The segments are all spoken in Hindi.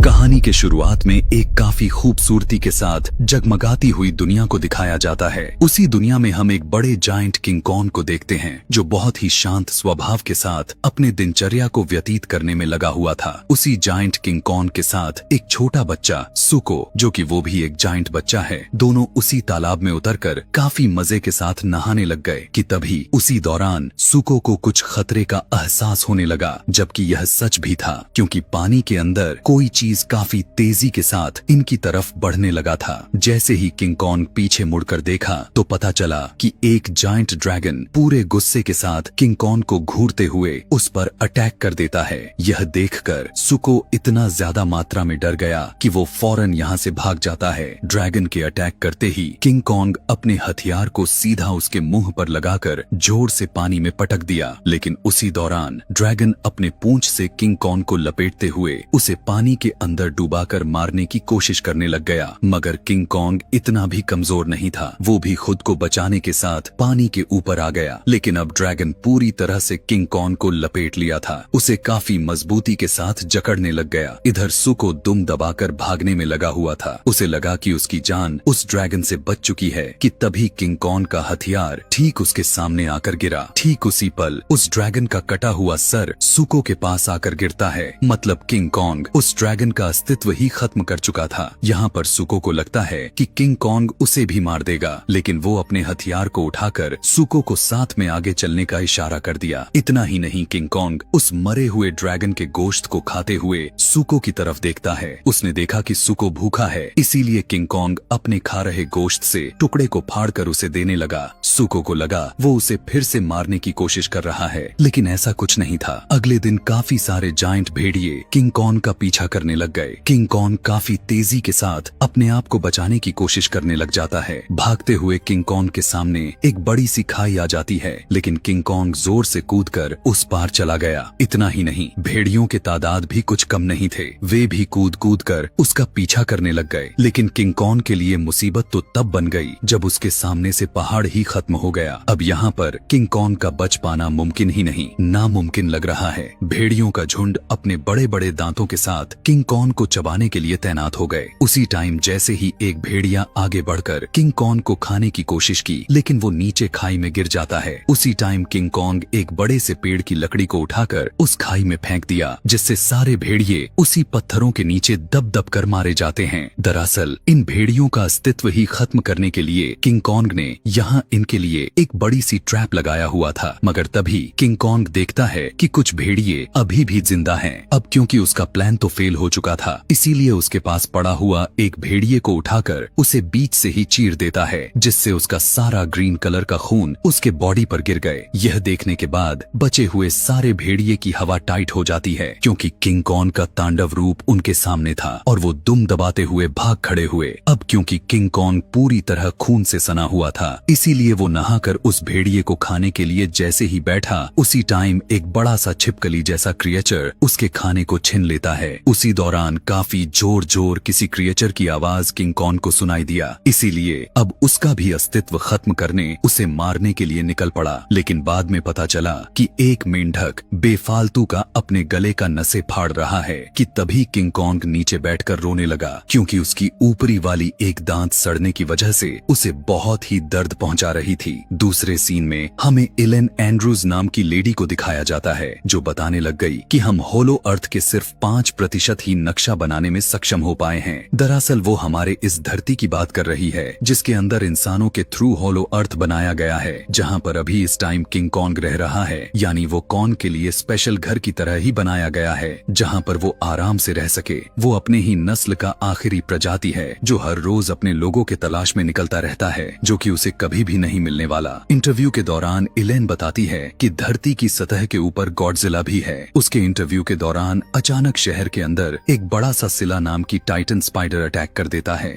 कहानी के शुरुआत में एक काफी खूबसूरती के साथ जगमगाती हुई दुनिया को दिखाया जाता है। उसी दुनिया में हम एक बड़े जायंट किंग कॉन्ग को देखते हैं जो बहुत ही शांत स्वभाव के साथ अपने दिनचर्या को व्यतीत करने में लगा हुआ था। उसी जायंट किंग कॉन्ग के साथ एक छोटा बच्चा सुको, जो कि वो भी एक जायंट बच्चा है। दोनों उसी तालाब में उतरकर काफी मजे के साथ नहाने लग गए कि तभी उसी दौरान सुको को कुछ खतरे का एहसास होने लगा, जबकि यह सच भी था क्योंकि पानी के अंदर कोई चीज काफी तेजी के साथ इनकी तरफ बढ़ने लगा था। जैसे ही किंग कॉन्ग पीछे मुड़कर देखा तो पता चला कि एक जायंट ड्रैगन पूरे गुस्से के साथ किंग कॉन्ग को घूरते हुए उस पर अटैक कर देता है। यह देखकर सुको इतना ज्यादा मात्रा में डर गया कि वो फौरन यहाँ से भाग जाता है। ड्रैगन के अटैक करते ही किंग कॉन्ग अपने हथियार को सीधा उसके मुंह पर लगाकर जोर से पानी में पटक दिया, लेकिन उसी दौरान ड्रैगन अपने पूंछ से किंग कॉन्ग को लपेटते हुए उसे पानी के अंदर डुबाकर मारने की कोशिश करने लग गया। मगर किंग कॉन्ग इतना भी कमजोर नहीं था, वो भी खुद को बचाने के साथ पानी के ऊपर आ गया। लेकिन अब ड्रैगन पूरी तरह से किंग कॉन्ग को लपेट लिया था, उसे काफी मजबूती के साथ जकड़ने लग गया। इधर सुको दुम दबाकर भागने में लगा हुआ था। उसे लगा कि उसकी जान उस ड्रैगन से बच चुकी है कि तभी किंग कॉन्ग का हथियार ठीक उसके सामने आकर गिरा। ठीक उसी पल उस ड्रैगन का कटा हुआ सर सुको के पास आकर गिरता है। मतलब किंग कॉन्ग उस ड्रैगन का अस्तित्व ही खत्म कर चुका था। यहाँ पर सुको को लगता है कि किंग कॉन्ग उसे भी मार देगा, लेकिन वो अपने हथियार को उठाकर सुको को साथ में आगे चलने का इशारा कर दिया। इतना ही नहीं, किंग कॉन्ग उस मरे हुए ड्रैगन के गोश्त को खाते हुए सुको की तरफ देखता है। उसने देखा कि सुको भूखा है, इसीलिए किंग कॉन्ग अपने खा रहे गोश्त से टुकड़े को फाड़कर उसे देने लगा। सुको को लगा वो उसे फिर से मारने की कोशिश कर रहा है, लेकिन ऐसा कुछ नहीं था। अगले दिन काफी सारे जायंट भेड़िए किंग कॉन्ग का पीछा करने लग गए। किंग कॉन्ग काफी तेजी के साथ अपने आप को बचाने की कोशिश करने लग जाता है। भागते हुए किंग कॉन्ग के सामने एक बड़ी सी खाई आ जाती है, लेकिन किंग कॉन्ग जोर से कूदकर उस पार चला गया। इतना ही नहीं, भेड़ियों के तादाद भी कुछ कम नहीं थे, वे भी कूद कूद कर उसका पीछा करने लग गए। लेकिन किंग कॉन्ग के लिए मुसीबत तो तब बन गई जब उसके सामने से पहाड़ ही खत्म हो गया। अब यहाँ पर किंग कॉन्ग का बच पाना मुमकिन ही नहीं, नामुमकिन लग रहा है। भेड़ियों का झुंड अपने बड़े बड़े दांतों के साथ किंग कॉन्ग को चबाने के लिए तैनात हो गए। उसी टाइम जैसे ही एक भेड़िया आगे बढ़कर किंग कॉन्ग को खाने की कोशिश की, लेकिन वो नीचे खाई में गिर जाता है। उसी टाइम किंग कॉन्ग एक बड़े से पेड़ की लकड़ी को उठाकर उस खाई में फेंक दिया, जिससे सारे भेड़िए उसी पत्थरों के नीचे दब दब कर मारे जाते हैं। दरअसल इन भेड़ियों का अस्तित्व ही खत्म करने के लिए किंग कॉन्ग ने यहाँ इनके लिए एक बड़ी सी ट्रैप लगाया हुआ था। मगर तभी किंग कॉन्ग देखता है कि कुछ भेड़िए अभी भी जिंदा हैं। अब क्योंकि उसका प्लान तो फेल हो चुका था, इसीलिए उसके पास पड़ा हुआ एक भेड़िए को उठाकर उसे बीच से ही चीर देता है, जिससे उसका सारा ग्रीन कलर का खून उसके बॉडी पर गिर गए। यह देखने के बाद बचे हुए सारे भेड़िए की हवा टाइट हो जाती है, क्योंकि किंग कॉन्ग का तांडव रूप उनके सामने था और वो दुम दबाते हुए भाग खड़े हुए। अब क्योंकि किंग कॉन्ग पूरी तरह खून से सना हुआ था, इसीलिए वो नहाकर उस भेड़िए को खाने के लिए जैसे ही बैठा, उसी टाइम एक बड़ा सा छिपकली जैसा क्रिएचर उसके खाने को छीन लेता है। उसी दौरान काफी जोर जोर किसी क्रिएचर की आवाज किंग कॉन्ग को सुनाई दिया, इसीलिए अब उसका भी अस्तित्व खत्म करने उसे मारने के लिए निकल पड़ा। लेकिन बाद में पता चला कि एक मेंढक बेफालतू का अपने गले का नसें फाड़ रहा है कि तभी किंग कॉन्ग नीचे बैठकर रोने लगा, क्योंकि उसकी ऊपरी वाली एक दांत सड़ने की वजह से उसे बहुत ही दर्द पहुंचा रही थी। दूसरे सीन में हमें एलेन एंड्रूज नाम की लेडी को दिखाया जाता है, जो बताने लग गई कि हम होलो अर्थ के सिर्फ 5% ही नक्शा बनाने में सक्षम हो पाए हैं। दरअसल वो हमारे इस धरती की बात कर रही है, जिसके अंदर इंसानों के थ्रू होलो अर्थ बनाया गया है, जहाँ पर अभी इस टाइम किंग कॉन्ग रह रहा है। यानी वो कॉन्ग के लिए स्पेशल घर की तरह ही बनाया गया है, जहाँ पर वो आराम से रह सके। वो अपने ही नस्ल का आखिरी प्रजाति है, जो हर रोज अपने लोगों के तलाश में निकलता रहता है, जो कि उसे कभी भी नहीं मिलने वाला। इंटरव्यू के दौरान एलेन बताती है कि धरती की सतह के ऊपर गॉडजिला भी है। उसके इंटरव्यू के दौरान अचानक शहर के अंदर एक बड़ा सा सिला नाम की टाइटन स्पाइडर अटैक कर देता है।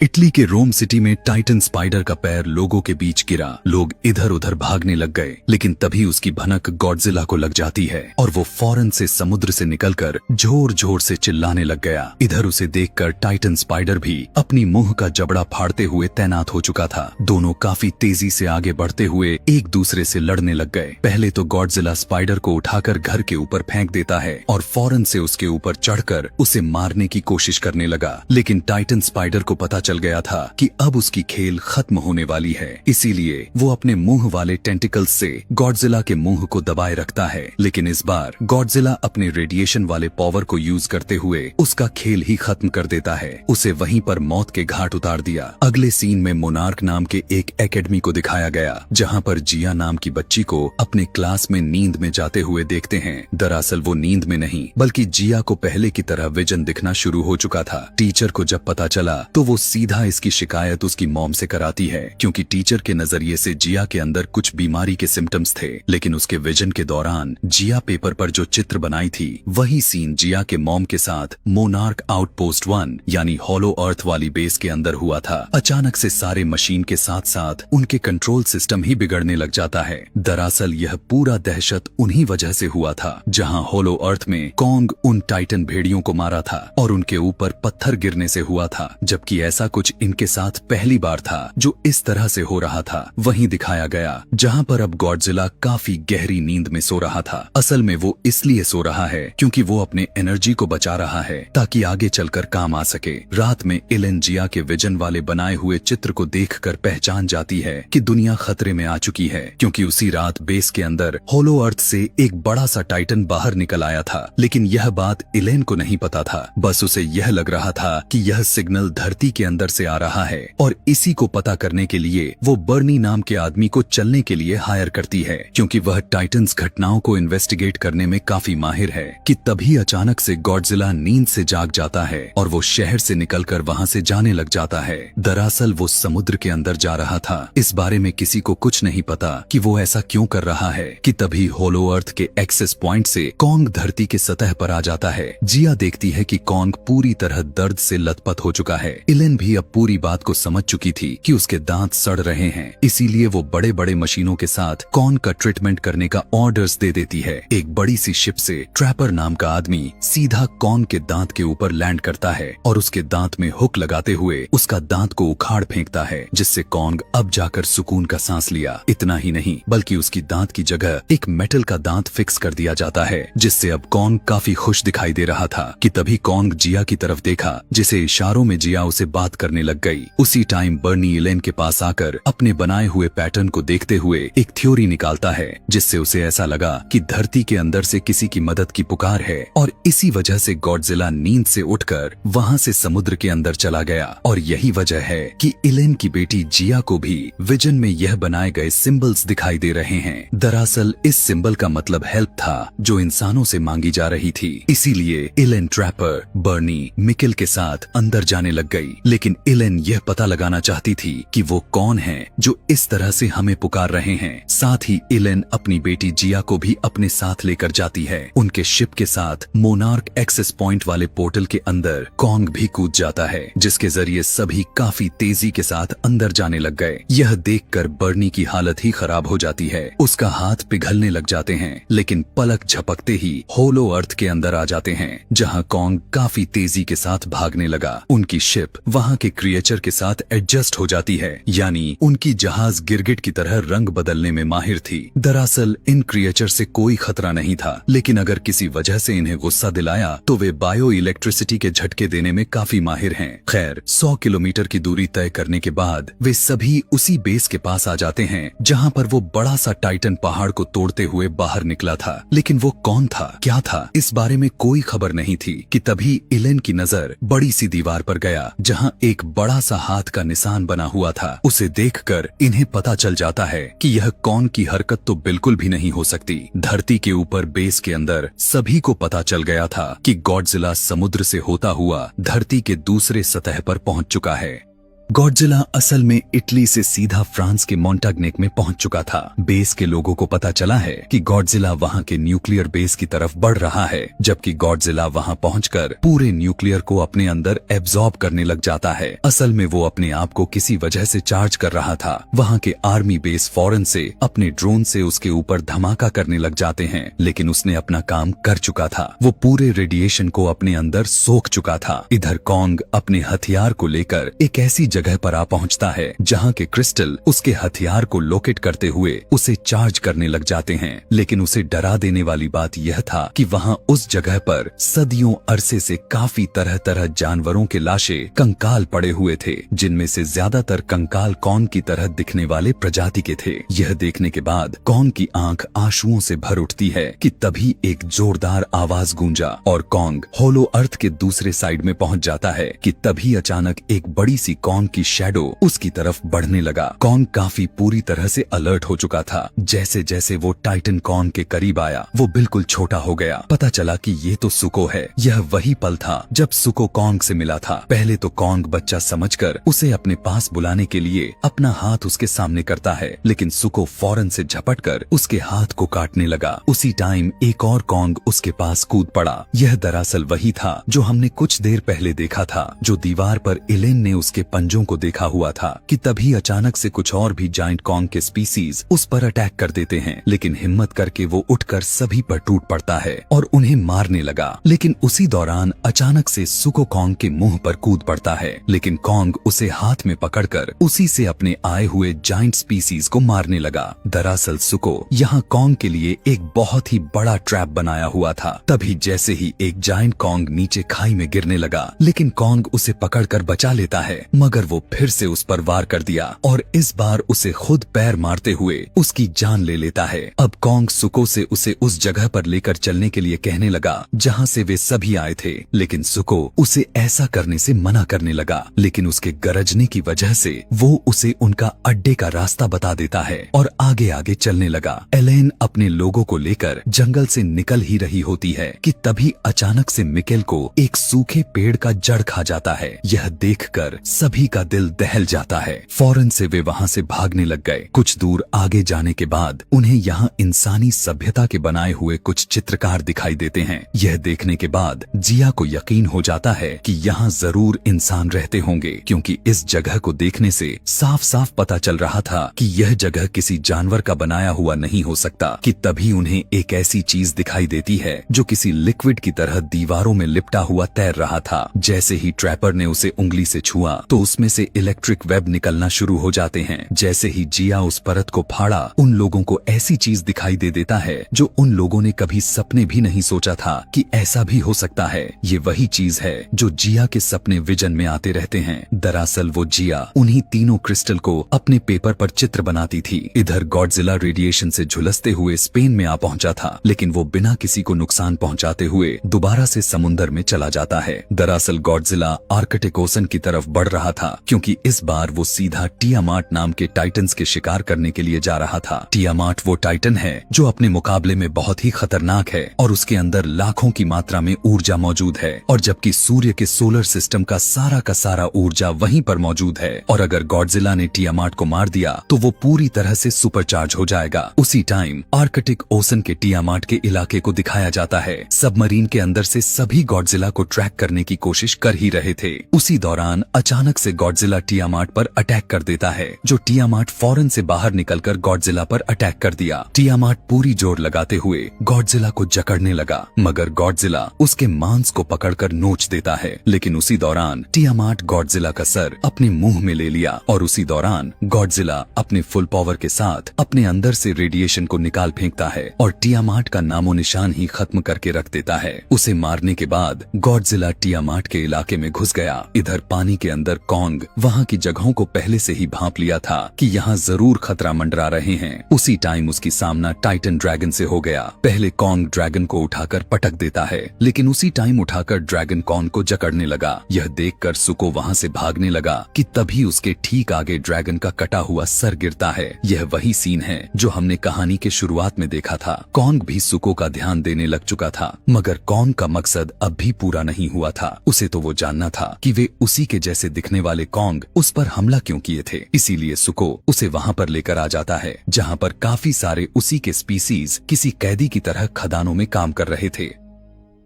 इटली के रोम सिटी में टाइटन स्पाइडर का पैर लोगों के बीच गिरा। लोग इधर उधर भागने लग गए, लेकिन तभी उसकी भनक गॉडजिला को लग जाती है और वो फौरन से समुद्र से निकलकर जोर जोर से चिल्लाने लग गया। इधर उसे देखकर टाइटन स्पाइडर भी अपनी मुंह का जबड़ा फाड़ते हुए तैनात हो चुका था। दोनों काफी तेजी से आगे बढ़ते हुए एक दूसरे से लड़ने लग गए। पहले तो गॉडजिला स्पाइडर को उठाकर घर के ऊपर फेंक देता है और फौरन से उसके ऊपर चढ़कर उसे मारने की कोशिश करने लगा, लेकिन टाइटन स्पाइडर को पता चल गया था कि अब उसकी खेल खत्म होने वाली है। इसीलिए वो अपने मुंह वाले टेंटिकल्स से गॉडजिला के मुंह को दबाए रखता है, लेकिन इस बार गॉडजिला अपने रेडिएशन वाले पावर को यूज करते हुए उसका खेल ही खत्म कर देता है। उसे वहीं पर मौत के घाट उतार दिया। अगले सीन में मोनार्क नाम के एक एकेडमी को दिखाया गया, जहाँ पर जिया नाम की बच्ची को अपने क्लास में नींद में जाते हुए देखते हैं। दरअसल वो नींद में नहीं, बल्कि जिया को पहले की तरह विजन दिखना शुरू हो चुका था। टीचर को जब पता चला तो वो सीधा इसकी शिकायत उसकी मॉम से कराती है, क्योंकि टीचर के नजरिए से जिया के अंदर कुछ बीमारी के सिम्टम्स थे। लेकिन उसके विजन के दौरान जिया पेपर पर जो चित्र बनाई थी, वही सीन जिया के मॉम के साथ मोनार्क आउटपोस्ट 1 यानी हॉलो अर्थ वाली बेस के अंदर हुआ था। अचानक से सारे मशीन के साथ साथ उनके कंट्रोल सिस्टम ही बिगड़ने लग जाता है। दरअसल यह पूरा दहशत उन्हीं वजह से हुआ था, जहां हॉलो अर्थ में कॉन्ग उन टाइटन भेड़ियों को मारा था और उनके ऊपर पत्थर गिरने से हुआ था, जबकि ऐसा कुछ इनके साथ पहली बार था जो इस तरह से हो रहा था। वहीं दिखाया गया जहां पर अब गॉडजिला काफी गहरी नींद में सो रहा था। असल में वो इसलिए सो रहा है क्योंकि वो अपने एनर्जी को बचा रहा है ताकि आगे चलकर काम आ सके। रात में इलेन जिया के विजन वाले बनाए हुए चित्र को देखकर पहचान जाती है कि दुनिया खतरे में आ चुकी है, क्योंकि उसी रात बेस के अंदर होलो अर्थ से एक बड़ा सा टाइटन बाहर निकल आया था। लेकिन यह बात इलेन को नहीं पता था। बस उसे यह लग रहा था कि यह सिग्नल धरती के अंदर से आ रहा है और इसी को पता करने के लिए वो बर्नी नाम के आदमी को चलने के लिए हायर करती है, क्योंकि वह टाइटन्स घटनाओं को इन्वेस्टिगेट करने में काफी माहिर है। कि तभी अचानक से गॉडजिला नींद से जाग जाता है और वो शहर से निकलकर वहां से जाने लग जाता है। दरअसल वो समुद्र के अंदर जा रहा था। इस बारे में किसी को कुछ नहीं पता कि वो ऐसा क्यों कर रहा है। कि तभी होलो अर्थ के एक्सेस पॉइंट से कॉन्ग धरती के सतह पर आ जाता है। जिया देखती है कि कॉन्ग पूरी तरह दर्द से लथपथ हो चुका है। इलेन भी अब पूरी बात को समझ चुकी थी कि उसके दांत सड़ रहे हैं, इसीलिए वो बड़े बड़े मशीनों के साथ कॉन्ग का ट्रीटमेंट करने का ऑर्डर्स दे देती है। एक बड़ी सी शिप से ट्रैपर नाम का आदमी सीधा कॉन्ग के दांत के ऊपर लैंड करता है और उसके दांत में हुक लगाते हुए उसका दांत को उखाड़ फेंकता है, जिससे कॉन्ग अब जाकर सुकून का सांस लिया। इतना ही नहीं, बल्कि उसकी दांत की जगह एक मेटल का दांत फिक्स कर दिया जाता है, जिससे अब कॉन्ग काफी खुश दिखाई दे रहा था। कि तभी कॉन्ग जिया की तरफ देखा, जिसे इशारों में जिया उसे बात करने लग गई। उसी टाइम बर्नी इलेन के पास आकर अपने बनाए हुए पैटर्न को देखते हुए एक थ्योरी निकालता है, जिससे उसे ऐसा लगा कि धरती के अंदर से किसी की मदद की पुकार है और इसी वजह से गॉडजिला नींद से उठकर वहां से समुद्र के अंदर चला गया। और यही वजह है कि इलेन की बेटी जिया को भी विजन में यह बनाए गए सिंबल्स दिखाई दे रहे हैं। दरअसल इस सिंबल का मतलब हेल्प था, जो इंसानों से मांगी जा रही थी। इसीलिए इलेन ट्रैपर, बर्नी, मिकेल के साथ अंदर जाने लग गई। लेकिन इलेन यह पता लगाना चाहती थी कि वो कौन है जो इस तरह से हमें पुकार रहे हैं। साथ ही इलेन अपनी बेटी जिया को भी अपने साथ लेकर जाती है। उनके शिप के साथ मोनार्क एक्सेस पॉइंट वाले पोर्टल के अंदर कॉन्ग भी कूद जाता है, जिसके जरिए सभी काफी तेजी के साथ अंदर जाने लग गए। यह देखकर बर्नी की हालत ही खराब हो जाती है। उसका हाथ पिघलने लग जाते हैं, लेकिन पलक झपकते ही होलो अर्थ के अंदर आ जाते हैं, जहां कॉन्ग काफी तेजी के साथ भागने लगा। उनकी शिप वहां के क्रिएचर के साथ एडजस्ट हो जाती है, यानी उनकी जहाज गिरगिट की तरह रंग बदलने में माहिर थी। दरअसल इन क्रिएचर से कोई खतरा नहीं था, लेकिन अगर किसी वजह से इन्हें गुस्सा दिलाया तो वे बायो इलेक्ट्रिसिटी के झटके देने में काफी माहिर हैं। खैर 100 किलोमीटर की दूरी तय करने के बाद वे सभी उसी बेस के पास आ जाते हैं, जहां पर वो बड़ा सा टाइटन पहाड़ को तोड़ते हुए बाहर निकला था। लेकिन वो कौन था, क्या था, इस बारे में कोई खबर नहीं थी। कि तभी इलेन की नजर बड़ी सी दीवार पर गया, जहां एक बड़ा सा हाथ का निशान बना हुआ था। उसे देखकर इन्हें पता चल जाता है कि यह कौन की हरकत तो बिल्कुल भी नहीं हो सकती। धरती के ऊपर बेस के अंदर सभी को पता चल गया था कि गॉडजिला समुद्र से होता हुआ धरती के दूसरे सतह पर पहुंच चुका है। गॉडजिला असल में इटली से सीधा फ्रांस के मोंटाग्नेक में पहुंच चुका था। बेस के लोगों को पता चला है कि गॉडजिला वहां के न्यूक्लियर बेस की तरफ बढ़ रहा है, जबकि गॉडजिला वहां पहुंचकर पूरे न्यूक्लियर को अपने अंदर एब्जॉर्ब करने लग जाता है। असल में वो अपने आप को किसी वजह से चार्ज कर रहा था। वहां के आर्मी बेस फौरन से अपने ड्रोन से उसके ऊपर धमाका करने लग जाते हैं, लेकिन उसने अपना काम कर चुका था। वो पूरे रेडिएशन को अपने अंदर सोख चुका था। इधर कॉन्ग अपने हथियार को लेकर एक ऐसी जगह पर आ पहुंचता है जहां के क्रिस्टल उसके हथियार को लोकेट करते हुए उसे चार्ज करने लग जाते हैं। लेकिन उसे डरा देने वाली बात यह था कि वहां उस जगह पर सदियों अरसे से काफी तरह तरह जानवरों के लाशें कंकाल पड़े हुए थे, जिनमें से ज्यादातर कंकाल कॉन्ग की तरह दिखने वाले प्रजाति के थे। यह देखने के बाद कॉन्ग की आंख आंसुओं से भर उठती है कि तभी एक जोरदार आवाज गूंजा और कॉन्ग होलो अर्थ के दूसरे साइड में पहुंच जाता है कि तभी अचानक एक बड़ी सी कॉन्ग की शैडो उसकी तरफ बढ़ने लगा। कॉन्ग काफी पूरी तरह से अलर्ट हो चुका था। जैसे जैसे वो टाइटन कॉन्ग के करीब आया वो बिल्कुल छोटा हो गया। पता चला कि ये तो सुको है। यह वही पल था जब सुको कॉन्ग से मिला था। पहले तो कॉन्ग बच्चा समझकर उसे अपने पास बुलाने के लिए अपना हाथ उसके सामने करता है, लेकिन सुको फौरन से झपटकर उसके हाथ को काटने लगा। उसी टाइम एक और कॉन्ग उसके पास कूद पड़ा। यह दरअसल वही था जो हमने कुछ देर पहले देखा था, जो दीवार पर एलेन ने उसके पंजों को देखा हुआ था। कि तभी अचानक से कुछ और भी जायंट कॉन्ग के स्पीसीज उस पर अटैक कर देते हैं, लेकिन हिम्मत करके वो उठकर सभी पर टूट पड़ता है और उन्हें मारने लगा। लेकिन उसी दौरान अचानक से सुको कॉन्ग के मुंह पर कूद पड़ता है, लेकिन कॉन्ग उसे हाथ में पकड़कर उसी से अपने आए हुए जायंट स्पीसीज को मारने लगा। दरअसल सुको यहाँ कॉन्ग के लिए एक बहुत ही बड़ा ट्रैप बनाया हुआ था। तभी जैसे ही एक जायंट कॉन्ग नीचे खाई में गिरने लगा, लेकिन कॉन्ग उसे पकड़कर बचा लेता है, मगर वो फिर से उस पर वार कर दिया और इस बार उसे खुद पैर मारते हुए उसकी जान ले लेता है। अब कॉन्ग सुको से उसे उस जगह पर लेकर चलने के लिए कहने लगा जहां से वे सभी आए थे, लेकिन सुको उसे ऐसा करने से मना करने लगा। लेकिन उसके गरजने की वजह से वो उसे उनका अड्डे का रास्ता बता देता है और आगे आगे चलने लगा। एलेन अपने लोगों को लेकर जंगल से निकल ही रही होती है कि तभी अचानक से मिकेल को एक सूखे पेड़ का जड़ खा जाता है। यह देखकर सभी का दिल दहल जाता है। फौरन से वे वहां से भागने लग गए। कुछ दूर आगे जाने के बाद उन्हें यहाँ इंसानी सभ्यता के बनाए हुए कुछ चित्रकार दिखाई देते हैं। यह देखने के बाद जिया को यकीन हो जाता है कि यहाँ जरूर इंसान रहते होंगे, क्योंकि इस जगह को देखने से साफ साफ पता चल रहा था कि यह जगह किसी जानवर का बनाया हुआ नहीं हो सकता। कि तभी उन्हें एक ऐसी चीज दिखाई देती है जो किसी लिक्विड की तरह दीवारों में लिपटा हुआ तैर रहा था। जैसे ही ट्रैपर ने उसे उंगली से छुआ तो उसमें से इलेक्ट्रिक वेब निकलना शुरू हो जाते हैं। जैसे ही जिया उस परत को फाड़ा, उन लोगों को ऐसी चीज दिखाई दे देता है जो उन लोगों ने कभी सपने भी नहीं सोचा था कि ऐसा भी हो सकता है। ये वही चीज है जो जिया के सपने विजन में आते रहते हैं। दरअसल वो जिया उन्हीं तीनों क्रिस्टल को अपने पेपर पर चित्र बनाती थी। इधर गॉडजिला रेडिएशन से झुलसते हुए स्पेन में आ पहुंचा था, लेकिन वो बिना किसी को नुकसान पहुंचाते हुए दोबारा से समुंदर में चला जाता है। दरअसल गॉडजिला आर्कटिक ओशन की तरफ बढ़ रहा था, क्योंकि इस बार वो सीधा टियामाट नाम के टाइटन्स के शिकार करने के लिए जा रहा था। टियामाट वो टाइटन है जो अपने मुकाबले में बहुत ही खतरनाक है और उसके अंदर लाखों की मात्रा में ऊर्जा मौजूद है, और जबकि सूर्य के सोलर सिस्टम का सारा ऊर्जा वहीं पर मौजूद है। और अगर गॉडजिला ने टियामाट को मार दिया तो वो पूरी तरह से सुपरचार्ज हो जाएगा। उसी टाइम आर्कटिक ओशन के टियामाट के इलाके को दिखाया जाता है। सबमरीन के अंदर से सभी गॉडजिला को ट्रैक करने की कोशिश कर ही रहे थे। उसी दौरान अचानक से गॉडजिला टियामाट पर अटैक कर देता है, जो टियामाट फौरन से बाहर निकलकर गॉडजिला पर अटैक कर दिया। टियामाट पूरी जोर लगाते हुए गॉडजिला को जकड़ने लगा, मगर गॉडजिला उसके मांस को पकड़कर नोच देता है। लेकिन उसी दौरान टियामाट गॉडजिला का सर अपने मुंह में ले लिया और उसी दौरान गॉडजिला अपने फुल पावर के साथ अपने अंदर से रेडिएशन को निकाल फेंकता है और टियामाट का नामो निशान ही खत्म करके रख देता है। उसे मारने के बाद गॉडजिला टियामाट के इलाके में घुस गया। इधर पानी के अंदर कॉन्ग वहाँ की जगहों को पहले से ही भांप लिया था कि यहाँ जरूर खतरा मंडरा रहे हैं। उसी टाइम उसकी सामना टाइटन ड्रैगन से हो गया। पहले कॉन्ग ड्रैगन को उठाकर पटक देता है, लेकिन उसी टाइम उठाकर ड्रैगन कॉन्ग को जकड़ने लगा। यह देखकर सुको वहाँ से भागने लगा कि तभी उसके ठीक आगे ड्रैगन का कटा हुआ सर गिरता है। यह वही सीन है जो हमने कहानी के शुरुआत में देखा था। कॉन्ग भी सुको का ध्यान देने लग चुका था, मगर कॉन्ग का मकसद अब भी पूरा नहीं हुआ था। उसे तो वो जानना था कि वे उसी के जैसे दिखने वाले वाले कॉन्ग उस पर हमला क्यों किए थे। इसीलिए सुको उसे वहां पर लेकर आ जाता है जहां पर काफी सारे उसी के स्पीसीज किसी कैदी की तरह खदानों में काम कर रहे थे।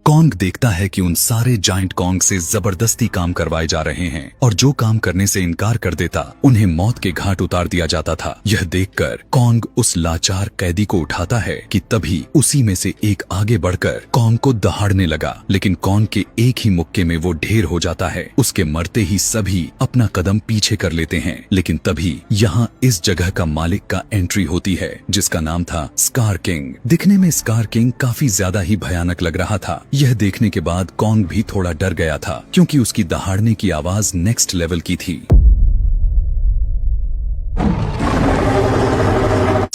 कॉन्ग देखता है कि उन सारे जाइंट कॉन्ग से जबरदस्ती काम करवाए जा रहे हैं और जो काम करने से इनकार कर देता उन्हें मौत के घाट उतार दिया जाता था। यह देखकर कॉन्ग उस लाचार कैदी को उठाता है कि तभी उसी में से एक आगे बढ़कर कॉन्ग को दहाड़ने लगा, लेकिन कॉन्ग के एक ही मुक्के में वो ढेर हो जाता है। उसके मरते ही सभी अपना कदम पीछे कर लेते हैं, लेकिन तभी यहाँ इस जगह का मालिक का एंट्री होती है जिसका नाम था स्कार किंग। दिखने में स्कार किंग काफी ज्यादा ही भयानक लग रहा था। यह देखने के बाद कॉन्ग भी थोड़ा डर गया था क्योंकि उसकी दहाड़ने की आवाज नेक्स्ट लेवल की थी।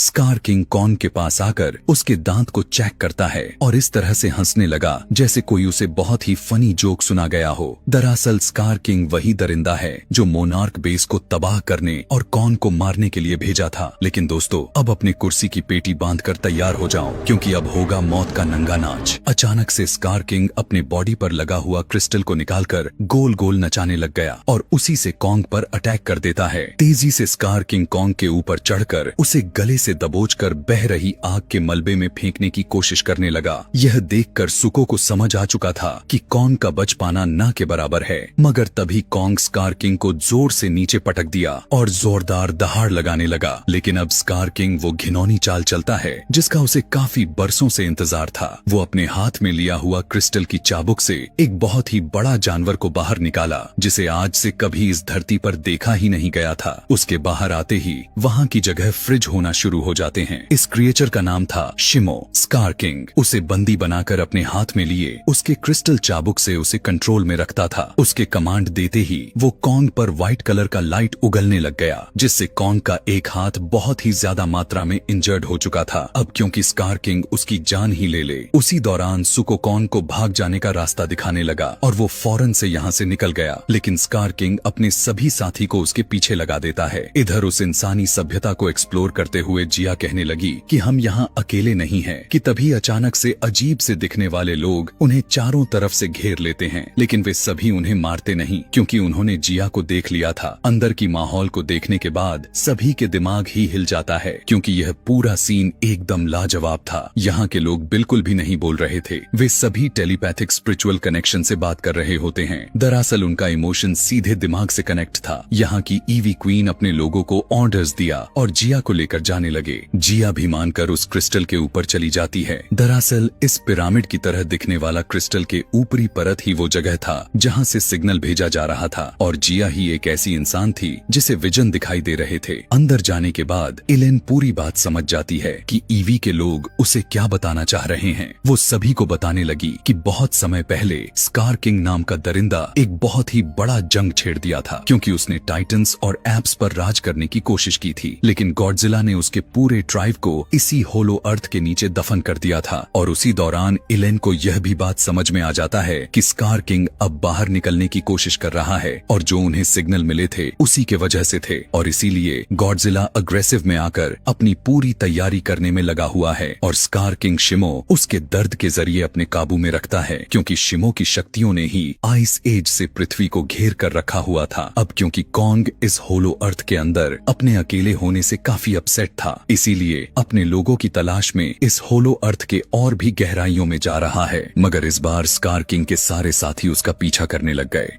स्कार किंग कॉन्ग के पास आकर उसके दांत को चेक करता है और इस तरह से हंसने लगा जैसे कोई उसे बहुत ही फनी जोक सुना गया हो। दरअसल स्कार किंग वही दरिंदा है जो मोनार्क बेस को तबाह करने और कॉन्ग को मारने के लिए भेजा था। लेकिन दोस्तों, अब अपनी कुर्सी की पेटी बांधकर तैयार हो जाओ क्योंकि अब होगा मौत का नंगा नाच। अचानक से स्कार किंग अपने बॉडी पर लगा हुआ क्रिस्टल को निकालकर गोल गोल नचाने लग गया और उसी से कॉन्ग पर अटैक कर देता है। तेजी से स्कार किंग कॉन्ग के ऊपर चढ़कर उसे गले से दबोचकर बह रही आग के मलबे में फेंकने की कोशिश करने लगा। यह देखकर सुको को समझ आ चुका था कि कॉन्ग का बच पाना ना के बराबर है, मगर तभी कॉन्ग स्कार किंग को जोर से नीचे पटक दिया और जोरदार दहाड़ लगाने लगा। लेकिन अब स्कार किंग वो घिनौनी चाल चलता है जिसका उसे काफी बरसों से इंतजार था। वो अपने हाथ में लिया हुआ क्रिस्टल की चाबुक से एक बहुत ही बड़ा जानवर को बाहर निकाला जिसे आज से कभी इस धरती पर देखा ही नहीं गया था। उसके बाहर आते ही वहाँ की जगह फ्रिज होना शुरू हो जाते हैं। इस क्रिएचर का नाम था शिमो। स्कार किंग उसे बंदी बनाकर अपने हाथ में लिए उसके क्रिस्टल चाबुक से उसे कंट्रोल में रखता था। उसके कमांड देते ही वो कॉन्ग पर व्हाइट कलर का लाइट उगलने लग गया जिससे कॉन्ग का एक हाथ बहुत ही ज्यादा मात्रा में इंजर्ड हो चुका था। अब क्योंकि स्कार किंग उसकी जान ही ले ले, उसी दौरान सुको कॉन्ग को भाग जाने का रास्ता दिखाने लगा और वो फौरन से यहाँ से निकल गया। लेकिन स्कार किंग अपने सभी साथी को उसके पीछे लगा देता है। इधर उस इंसानी सभ्यता को एक्सप्लोर करते हुए जिया कहने लगी कि हम यहाँ अकेले नहीं हैं। कि तभी अचानक से अजीब से दिखने वाले लोग उन्हें चारों तरफ से घेर लेते हैं, लेकिन वे सभी उन्हें मारते नहीं क्योंकि उन्होंने जिया को देख लिया था। अंदर की माहौल को देखने के बाद सभी के दिमाग ही हिल जाता है क्योंकि यह पूरा सीन एकदम लाजवाब था। यहाँ के लोग बिल्कुल भी नहीं बोल रहे थे, वे सभी टेलीपैथिक स्पिरिचुअल कनेक्शन से बात कर रहे होते हैं। दरअसल उनका इमोशन सीधे दिमाग से कनेक्ट था। यहाँ की ईवी क्वीन अपने लोगों को ऑर्डर्स दिया और जिया को लेकर जाने लगे। जिया भी मानकर उस क्रिस्टल के ऊपर चली जाती है। दरअसल इस पिरामिड की तरह दिखने वाला क्रिस्टल के ऊपरी परत ही वो जगह था जहाँ से सिग्नल भेजा जा रहा था और जिया ही एक ऐसी इंसान थी जिसे विजन दिखाई दे रहे थे। अंदर जाने के बाद इलेन पूरी बात समझ जाती है कि ईवी के लोग उसे क्या बताना चाह रहे हैं। वो सभी को बताने लगी कि बहुत समय पहले स्कार किंग नाम का दरिंदा एक बहुत ही बड़ा जंग छेड़ दिया था क्योंकि उसने टाइटन्स और एप्स पर राज करने की कोशिश की थी, लेकिन गॉडजिला ने उसके पूरे ट्राइब को इसी होलो अर्थ के नीचे दफन कर दिया था। और उसी दौरान इलेन को यह भी बात समझ में आ जाता है कि स्कार किंग अब बाहर निकलने की कोशिश कर रहा है और जो उन्हें सिग्नल मिले थे उसी के वजह से थे और इसीलिए गॉडजिला अग्रेसिव में आकर अपनी पूरी तैयारी करने में लगा हुआ है और स्कार किंग शिमो उसके दर्द के जरिए अपने काबू में रखता है क्योंकि शिमो की शक्तियों ने ही आइस एज से पृथ्वी को घेर कर रखा हुआ था। अब क्योंकि कॉन्ग इस होलो अर्थ के अंदर अपने अकेले होने से काफी अपसेट था, इसीलिए अपने लोगों की तलाश में इस होलो अर्थ के और भी गहराइयों में जा रहा है। मगर इस बार स्कार किंग के सारे साथी उसका पीछा करने लग गए।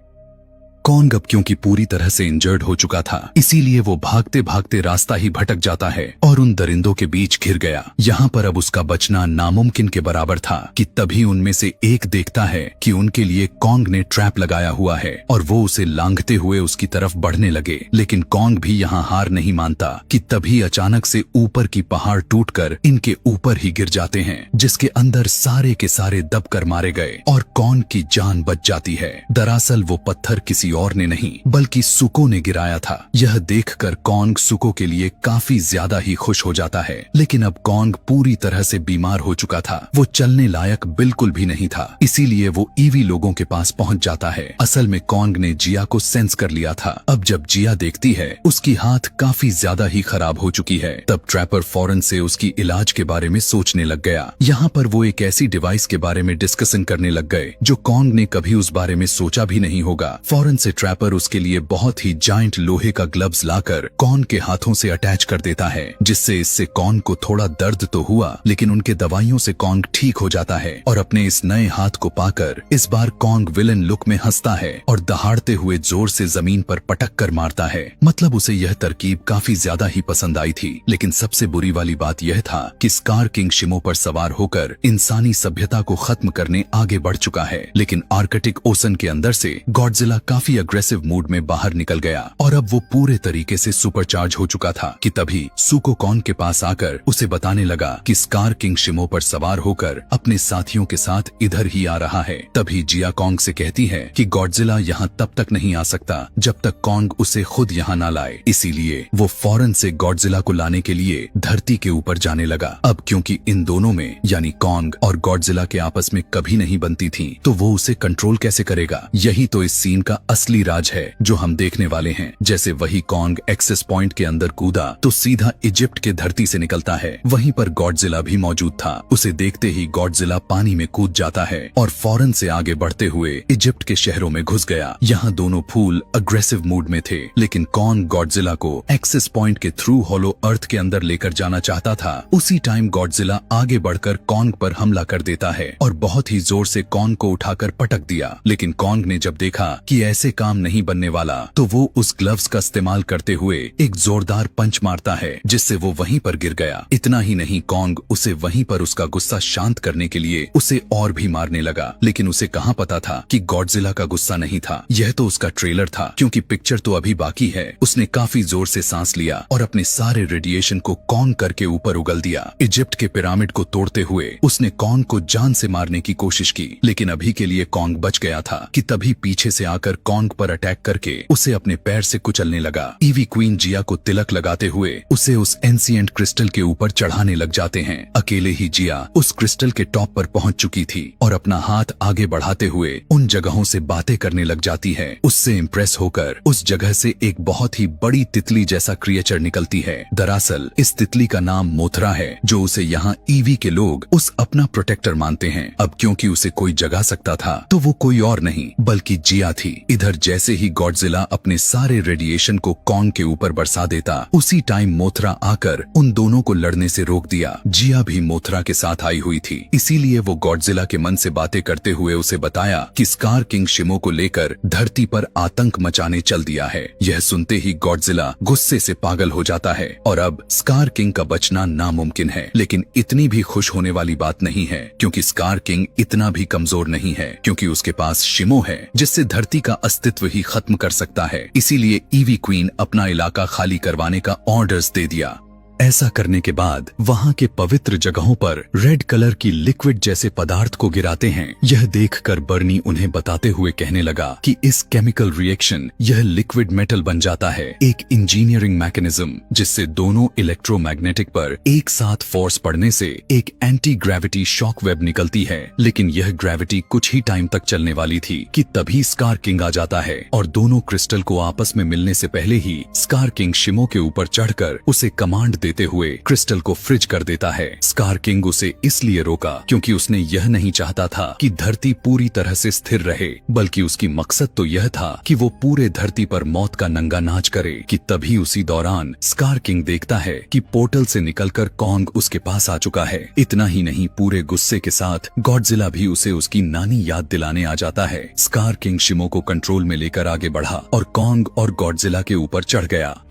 कॉन्ग अब क्योंकि पूरी तरह से इंजर्ड हो चुका था, इसीलिए वो भागते भागते रास्ता ही भटक जाता है और उन दरिंदों के बीच घिर गया। यहाँ पर अब उसका बचना नामुमकिन के बराबर था कि तभी उनमें से एक देखता है कि उनके लिए कॉन्ग ने ट्रैप लगाया हुआ है और वो उसे लांघते हुए उसकी तरफ बढ़ने लगे। लेकिन कॉन्ग भी यहाँ हार नहीं मानता कि तभी अचानक से ऊपर की पहाड़ टूटकर इनके ऊपर ही गिर जाते हैं, जिसके अंदर सारे के सारे दबकर मारे गए और कॉन्ग की जान बच जाती है। दरअसल वो पत्थर किसी और ने नहीं बल्कि सुको ने गिराया था। यह देखकर कॉन्ग सुको के लिए काफी ज्यादा ही खुश हो जाता है, लेकिन अब कॉन्ग पूरी तरह से बीमार हो चुका था। वो चलने लायक बिल्कुल भी नहीं था, इसीलिए वो ईवी लोगों के पास पहुंच जाता है। असल में कॉन्ग ने जिया को सेंस कर लिया था। अब जब जिया देखती है उसकी हाथ काफी ज्यादा ही खराब हो चुकी है, तब ट्रैपर फौरन से उसकी इलाज के बारे में सोचने लग गया। यहाँ पर वो एक ऐसी डिवाइस के बारे में डिस्कशन करने लग गए जो कॉन्ग ने कभी उस बारे में सोचा भी नहीं होगा। फौरन से ट्रैपर उसके लिए बहुत ही जायंट लोहे का ग्लव्स लाकर कॉन के हाथों से अटैच कर देता है, जिससे इससे कॉन को थोड़ा दर्द तो हुआ, लेकिन उनके दवाइयों से कॉन्ग ठीक हो जाता है और अपने इस नए हाथ को पाकर इस बार कॉन्ग विलन लुक में हंसता है और दहाड़ते हुए जोर से जमीन पर पटक कर मारता है। मतलब उसे यह तरकीब काफी ज्यादा ही पसंद आई थी। लेकिन सबसे बुरी वाली बात यह था कि स्कार किंग शिमो पर सवार होकर इंसानी सभ्यता को खत्म करने आगे बढ़ चुका है, लेकिन आर्कटिक ओशन के अंदर से गॉडजिला काफी अग्रेसिव मूड में बाहर निकल गया और अब वो पूरे तरीके से सुपरचार्ज हो चुका था कि तभी सुको कॉन के पास आकर उसे बताने लगा कि स्कार किंग शिमो पर सवार होकर अपने साथियों के साथ इधर ही आ रहा है। तभी जिया कॉन्ग से कहती है कि गॉडजिला यहाँ तब तक नहीं आ सकता जब तक कॉन्ग उसे खुद यहाँ ना लाए, इसीलिए वो फौरन से गॉडजिला को लाने के लिए धरती के ऊपर जाने लगा। अब क्योंकि इन दोनों में यानी कॉन्ग और गॉडजिला के आपस में कभी नहीं बनती थी, तो वो उसे कंट्रोल कैसे करेगा? यही तो इस सीन का असली राज है जो हम देखने वाले हैं। जैसे वही कॉन्ग एक्सेस पॉइंट के अंदर कूदा तो सीधा इजिप्ट के धरती से निकलता है। वहीं पर गॉडजिला भी मौजूद था। उसे देखते ही गॉडजिला पानी में कूद जाता है और फौरन से आगे बढ़ते हुए इजिप्ट के शहरों में घुस गया। यहाँ दोनों फूल अग्रेसिव मूड में थे, लेकिन कॉन्ग गॉडजिला को एक्सेस पॉइंट के थ्रू हॉलो अर्थ के अंदर लेकर जाना चाहता था। उसी टाइम गॉडजिला आगे बढ़कर कॉन्ग पर हमला कर देता है और बहुत ही जोर से कॉन्ग को उठाकर पटक दिया। लेकिन कॉन्ग ने जब देखा कि ऐसे काम नहीं बनने वाला, तो वो उस ग्लव्स का इस्तेमाल करते हुए एक जोरदार पंच मारता है, जिससे वो वहीं पर गिर गया। इतना ही नहीं, कॉन्ग उसे वहीं पर उसका गुस्सा शांत करने के लिए उसे और भी मारने लगा। लेकिन उसे कहाँ पता था कि गॉडजिला का गुस्सा नहीं था, यह तो उसका ट्रेलर था, क्योंकि पिक्चर तो अभी बाकी है। उसने काफी जोर से सांस लिया और अपने सारे रेडिएशन को कॉन्ग करके ऊपर उगल दिया। इजिप्ट के पिरामिड को तोड़ते हुए उसने कॉन्ग को जान से मारने की कोशिश की, लेकिन अभी के लिए कॉन्ग बच गया था कि तभी पीछे से आकर कॉन्ग पर अटैक करके उसे अपने पैर से कुचलने लगा। ईवी क्वीन जिया को तिलक लगाते हुए उसे उस एंशिएंट क्रिस्टल के ऊपर चढ़ाने लग जाते हैं। अकेले ही जिया उस क्रिस्टल के टॉप पर पहुंच चुकी थी और अपना हाथ आगे बढ़ाते हुए उन जगहों से बातें करने लग जाती है। उससे इम्प्रेस होकर उस जगह से एक बहुत ही बड़ी तितली जैसा क्रिएचर निकलती है। दरअसल इस तितली का नाम मोथरा है, जो उसे यहाँ ईवी के लोग उस अपना प्रोटेक्टर मानते हैं। अब क्योंकि उसे कोई जगा सकता था, तो वो कोई और नहीं बल्कि जिया थी। इधर जैसे ही गॉडजिला अपने सारे रेडिएशन को कॉन्ग के ऊपर बरसा देता, उसी टाइम मोथरा आकर उन दोनों को लड़ने से रोक दिया। जिया भी मोथरा के साथ आई हुई थी, इसीलिए वो गॉडजिला के मन से बातें करते हुए उसे बताया कि स्कार किंग शिमो को लेकर धरती पर आतंक मचाने चल दिया है। यह सुनते ही गॉडजिला गुस्से से पागल हो जाता है और अब स्कार किंग का बचना नामुमकिन है। लेकिन इतनी भी खुश होने वाली बात नहीं है, क्योंकि स्कार किंग इतना भी कमजोर नहीं है, क्योंकि उसके पास शिमो है जिससे धरती का अस्तित्व ही खत्म कर सकता है। इसीलिए ईवी क्वीन अपना इलाका खाली करवाने का ऑर्डर्स दे दिया। ऐसा करने के बाद वहाँ के पवित्र जगहों पर रेड कलर की लिक्विड जैसे पदार्थ को गिराते हैं। यह देखकर बर्नी उन्हें बताते हुए कहने लगा कि इस केमिकल रिएक्शन यह लिक्विड मेटल बन जाता है, एक इंजीनियरिंग मैकेनिज्म जिससे दोनों इलेक्ट्रोमैग्नेटिक पर एक साथ फोर्स पड़ने से एक एंटी ग्रेविटी शॉक वेब निकलती है। लेकिन यह ग्रेविटी कुछ ही टाइम तक चलने वाली थी कि तभी स्कार किंग आ जाता है और दोनों क्रिस्टल को आपस में मिलने से पहले ही स्कार किंग शिमो के ऊपर चढ़कर उसे कमांड देते हुए क्रिस्टल को फ्रिज कर देता है। स्कार किंग उसे इसलिए रोका क्योंकि उसने यह नहीं चाहता था कि धरती पूरी तरह से स्थिर रहे, बल्कि उसकी मकसद तो यह था कि वो पूरे धरती पर मौत का नंगा नाच करे। कि तभी उसी दौरान स्कार किंग देखता है कि पोर्टल से निकलकर कॉन्ग उसके पास आ चुका है। इतना ही नहीं, पूरे गुस्से के साथ गॉडजिला भी उसे उसकी नानी याद दिलाने आ जाता है। स्कार किंग शिमो को कंट्रोल में लेकर आगे बढ़ा और कॉन्ग और गॉडजिला के ऊपर चढ़ गया।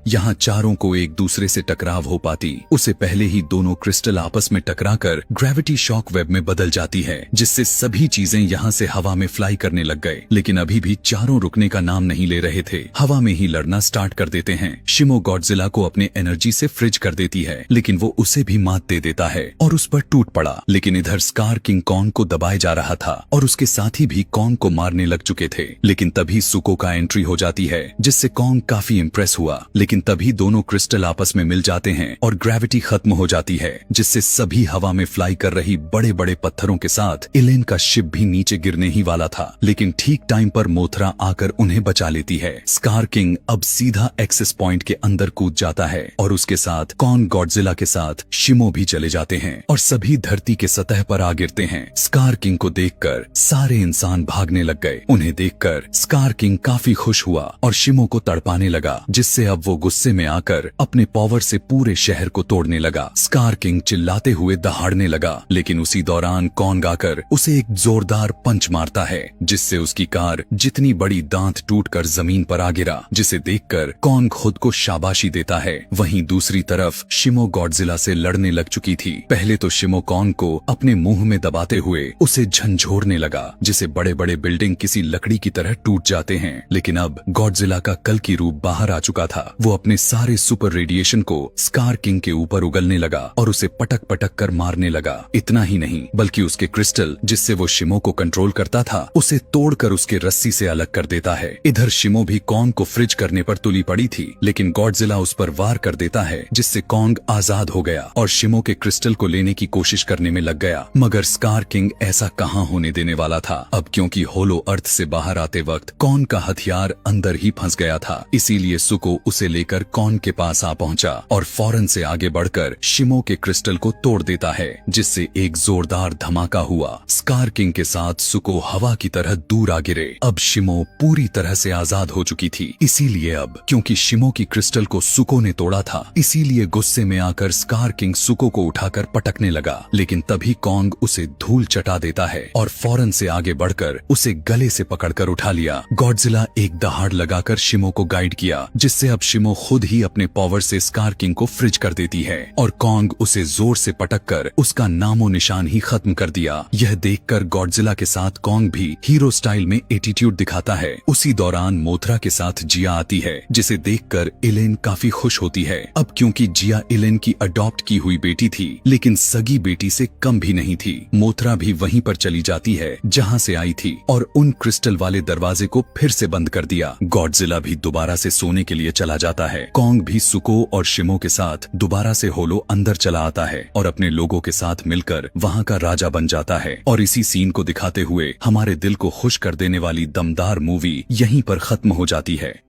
यहाँ चारों को एक दूसरे से टकराव हो पाती उसे पहले ही दोनों क्रिस्टल आपस में टकराकर ग्रेविटी शॉक वेब में बदल जाती है, जिससे सभी चीजें यहाँ से हवा में फ्लाई करने लग गए। लेकिन अभी भी चारों रुकने का नाम नहीं ले रहे थे, हवा में ही लड़ना स्टार्ट कर देते हैं। शिमो गॉडजिला को अपने एनर्जी से फ्रिज कर देती है, लेकिन वो उसे भी मात दे देता है और उस पर टूट पड़ा। लेकिन इधर स्कार किंग कॉन्ग को दबाए जा रहा था और उसके साथी भी कॉन्ग को मारने लग चुके थे। लेकिन तभी सुको का एंट्री हो जाती है, जिससे कॉन्ग काफी इम्प्रेस हुआ। लेकिन लेकिन तभी दोनों क्रिस्टल आपस में मिल जाते हैं और ग्रेविटी खत्म हो जाती है, जिससे सभी हवा में फ्लाई कर रही बड़े बड़े पत्थरों के साथ इलेन का शिप भी नीचे गिरने ही वाला था। लेकिन ठीक टाइम पर मोथरा आकर उन्हें बचा लेती है। स्कार किंग अब सीधा एक्सेस पॉइंट के अंदर कूद जाता है और उसके साथ कॉन्ग गॉडजिला के साथ शिमो भी चले जाते हैं और सभी धरती के सतह पर आ गिरते हैं। स्कार किंग को देखकर सारे इंसान भागने लग गए। उन्हें देखकर स्कार किंग काफी खुश हुआ और शिमो को तड़पाने लगा, जिससे अब वो गुस्से में आकर अपने पावर से पूरे शहर को तोड़ने लगा। स्कार किंग चिल्लाते हुए दहाड़ने लगा, लेकिन उसी दौरान कॉन्ग आकर उसे एक जोरदार पंच मारता है, जिससे उसकी कार जितनी बड़ी दांत टूटकर जमीन पर आ गिरा, जिसे देखकर कॉन्ग खुद को शाबाशी देता है। वहीं दूसरी तरफ शिमो गॉडजिला से लड़ने लग चुकी थी। पहले तो शिमो कॉन्ग को अपने मुंह में दबाते हुए उसे झंझोरने लगा, जिसे बड़े बड़े बिल्डिंग किसी लकड़ी की तरह टूट जाते हैं। लेकिन अब गॉडजिला का कल की रूप बाहर आ चुका था। वो अपने सारे सुपर रेडिएशन को स्कार किंग के ऊपर उगलने लगा और उसे पटक पटक कर मारने लगा। इतना ही नहीं, बल्कि उसके क्रिस्टल जिससे वो शिमो को कंट्रोल करता था, उसे तोड़कर उसके रस्सी से अलग कर देता है। इधर शिमो भी कॉन्ग को फ्रिज करने पर तुली पड़ी थी, लेकिन गॉडजिला उस पर वार कर देता है, जिससे कॉन्ग आजाद हो गया और शिमो के क्रिस्टल को लेने की कोशिश करने में लग गया। मगर स्कार किंग ऐसा कहां होने देने वाला था अब, क्योंकि होलो अर्थ से बाहर आते वक्त कॉन्ग का हथियार अंदर ही फंस गया था। इसीलिए सुको उसे लेकर कॉन्ग के पास आ पहुंचा और फौरन से आगे बढ़कर शिमो के क्रिस्टल को तोड़ देता है, जिससे एक जोरदार धमाका हुआ। स्कार किंग के साथ सुको हवा की तरह दूर आ गिरे। अब शिमो पूरी तरह से आजाद हो चुकी थी। इसीलिए अब क्योंकि शिमो की क्रिस्टल को सुको ने तोड़ा था, इसीलिए गुस्से में आकर स्कार किंग सुको को उठाकर पटकने लगा। लेकिन तभी कॉन्ग उसे धूल चटा देता है और फौरन से आगे बढ़कर उसे गले से पकड़कर उठा लिया। गॉडजिला एक दहाड़ लगाकर शिमो को गाइड किया, जिससे अब शिमो खुद ही अपने पावर से स्कार किंग को फ्रिज कर देती है और कॉन्ग उसे जोर से पटककर उसका नामो निशान ही खत्म कर दिया। यह देखकर गॉडजिला के साथ कॉन्ग भी हीरो स्टाइल में एटीट्यूड दिखाता है। उसी दौरान मोथरा के साथ जिया आती है, जिसे देखकर इलेन काफी खुश होती है। अब क्योंकि जिया इलेन की अडॉप्ट की हुई बेटी थी, लेकिन सगी बेटी से कम भी नहीं थी। मोथरा भी वहीं पर चली जाती है जहां से आई थी और उन क्रिस्टल वाले दरवाजे को फिर से बंद कर दिया। गॉडजिला भी दोबारा से सोने के लिए चला जाता है। कॉन्ग भी सुको और शिमो के साथ दोबारा से होलो अंदर चला आता है और अपने लोगों के साथ मिलकर वहां का राजा बन जाता है। और इसी सीन को दिखाते हुए हमारे दिल को खुश कर देने वाली दमदार मूवी यहीं पर खत्म हो जाती है।